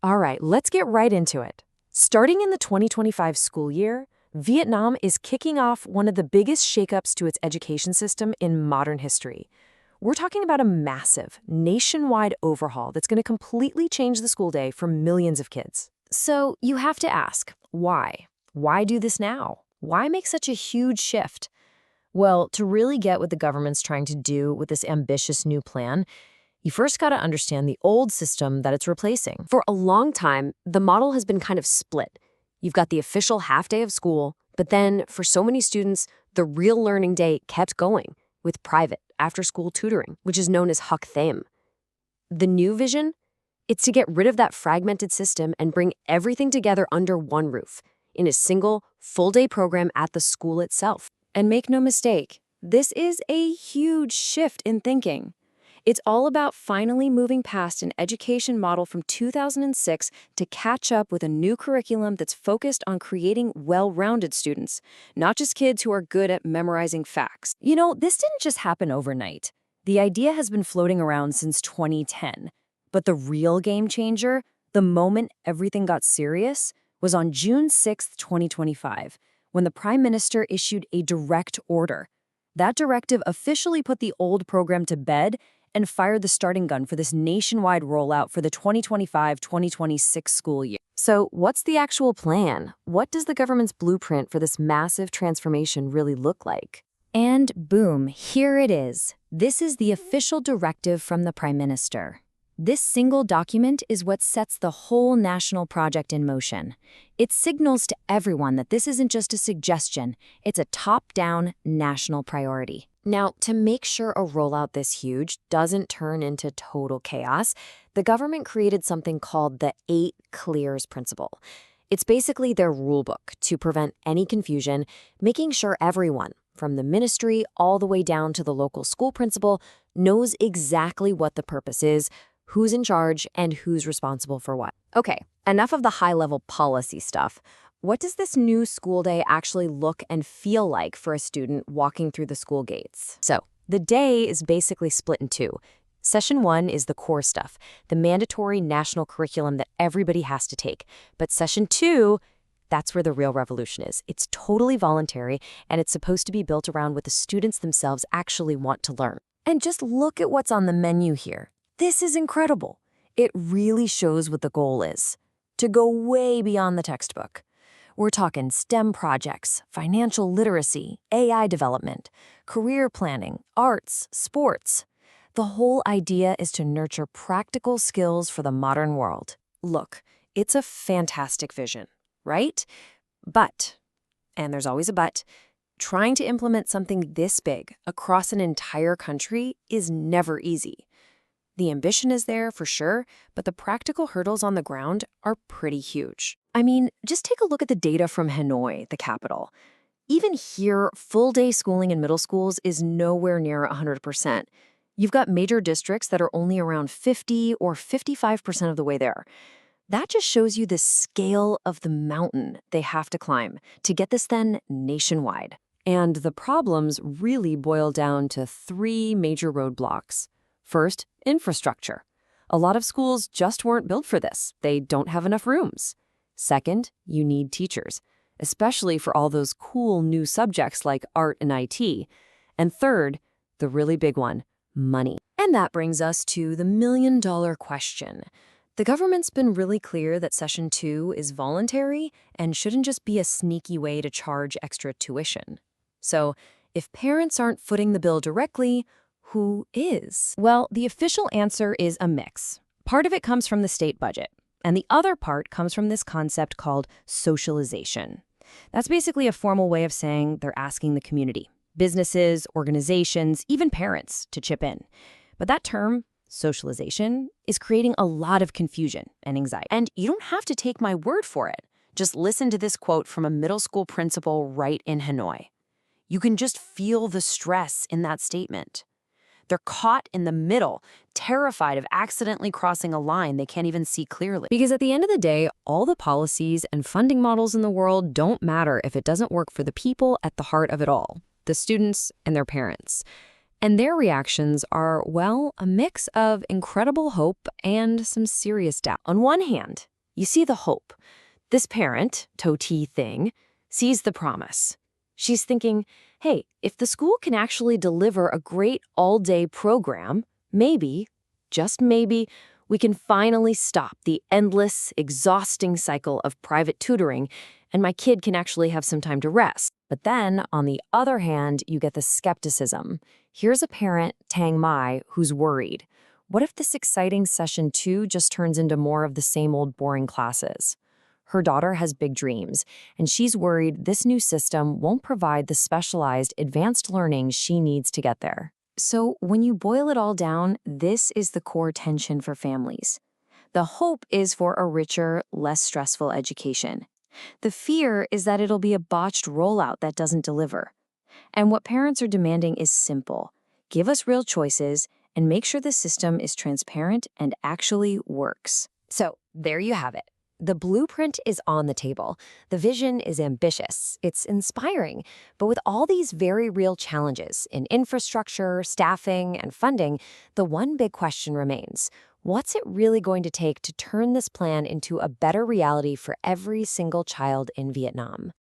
All right, let's get right into it. Starting in the 2025 school year, Vietnam is kicking off one of the biggest shakeups to its education system in modern history. We're talking about a massive, nationwide overhaul that's going to completely change the school day for millions of kids. So you have to ask, why? Why do this now? Why make such a huge shift? Well, to really get what the government's trying to do with this ambitious new plan, you first got to understand the old system that it's replacing. For a long time, the model has been kind of split. You've got the official half day of school, but then for so many students, the real learning day kept going with private after-school tutoring, which is known as Huc Them. The new vision? It's to get rid of that fragmented system and bring everything together under one roof, in a single, full-day program at the school itself. And make no mistake, this is a huge shift in thinking. It's all about finally moving past an education model from 2006 to catch up with a new curriculum that's focused on creating well-rounded students, not just kids who are good at memorizing facts. You know, this didn't just happen overnight. The idea has been floating around since 2010. But the real game changer, the moment everything got serious, was on June 6, 2025, when the Prime Minister issued a direct order. That directive officially put the old program to bed and fired the starting gun for this nationwide rollout for the 2025-2026 school year. So what's the actual plan? What does the government's blueprint for this massive transformation really look like? And boom, here it is. This is the official directive from the Prime Minister. This single document is what sets the whole national project in motion. It signals to everyone that this isn't just a suggestion, it's a top-down national priority. Now, to make sure a rollout this huge doesn't turn into total chaos, the government created something called the 8 Clears Principle. It's basically their rulebook to prevent any confusion, making sure everyone, from the ministry all the way down to the local school principal, knows exactly what the purpose is, who's in charge, and who's responsible for what. Okay, enough of the high-level policy stuff. What does this new school day actually look and feel like for a student walking through the school gates? So, the day is basically split in two. Session 1 is the core stuff, the mandatory national curriculum that everybody has to take. But Session 2, that's where the real revolution is. It's totally voluntary, and it's supposed to be built around what the students themselves actually want to learn. And just look at what's on the menu here. This is incredible. It really shows what the goal is, to go way beyond the textbook. We're talking STEM projects, financial literacy, AI development, career planning, arts, sports. The whole idea is to nurture practical skills for the modern world. Look, it's a fantastic vision, right? But, and there's always a but, trying to implement something this big across an entire country is never easy. The ambition is there for sure, but the practical hurdles on the ground are pretty huge. I mean, just take a look at the data from Hanoi, the capital. Even here, full-day schooling in middle schools is nowhere near 100%. You've got major districts that are only around 50 or 55% of the way there. That just shows you the scale of the mountain they have to climb to get this then nationwide. And the problems really boil down to 3 major roadblocks. First, infrastructure. A lot of schools just weren't built for this. They don't have enough rooms. Second, you need teachers, especially for all those cool new subjects like art and IT. And third, the really big one, money. And that brings us to the million-dollar question. The government's been really clear that Session 2 is voluntary and shouldn't just be a sneaky way to charge extra tuition. So, if parents aren't footing the bill directly, who is? Well, the official answer is a mix. Part of it comes from the state budget, and the other part comes from this concept called socialization. That's basically a formal way of saying they're asking the community, businesses, organizations, even parents, to chip in. But that term, socialization, is creating a lot of confusion and anxiety. And you don't have to take my word for it. Just listen to this quote from a middle school principal right in Hanoi. You can just feel the stress in that statement. They're caught in the middle, terrified of accidentally crossing a line they can't even see clearly. Because at the end of the day, all the policies and funding models in the world don't matter if it doesn't work for the people at the heart of it all, the students and their parents. And their reactions are, well, a mix of incredible hope and some serious doubt. On one hand, You see the hope. This parent, Toti Thing, sees the promise. She's thinking, hey, if the school can actually deliver a great all-day program, maybe, just maybe, we can finally stop the endless, exhausting cycle of private tutoring, and my kid can actually have some time to rest. But then, on the other hand, you get the skepticism. Here's a parent, Tang Mai, who's worried. What if this exciting session 2 just turns into more of the same old boring classes? Her daughter has big dreams, and she's worried this new system won't provide the specialized, advanced learning she needs to get there. So, when you boil it all down, this is the core tension for families. The hope is for a richer, less stressful education. The fear is that it'll be a botched rollout that doesn't deliver. And what parents are demanding is simple. Give us real choices and make sure the system is transparent and actually works. So, there you have it. The blueprint is on the table. The vision is ambitious. It's inspiring. But with all these very real challenges in infrastructure, staffing, and funding, the one big question remains. What's it really going to take to turn this plan into a better reality for every single child in Vietnam?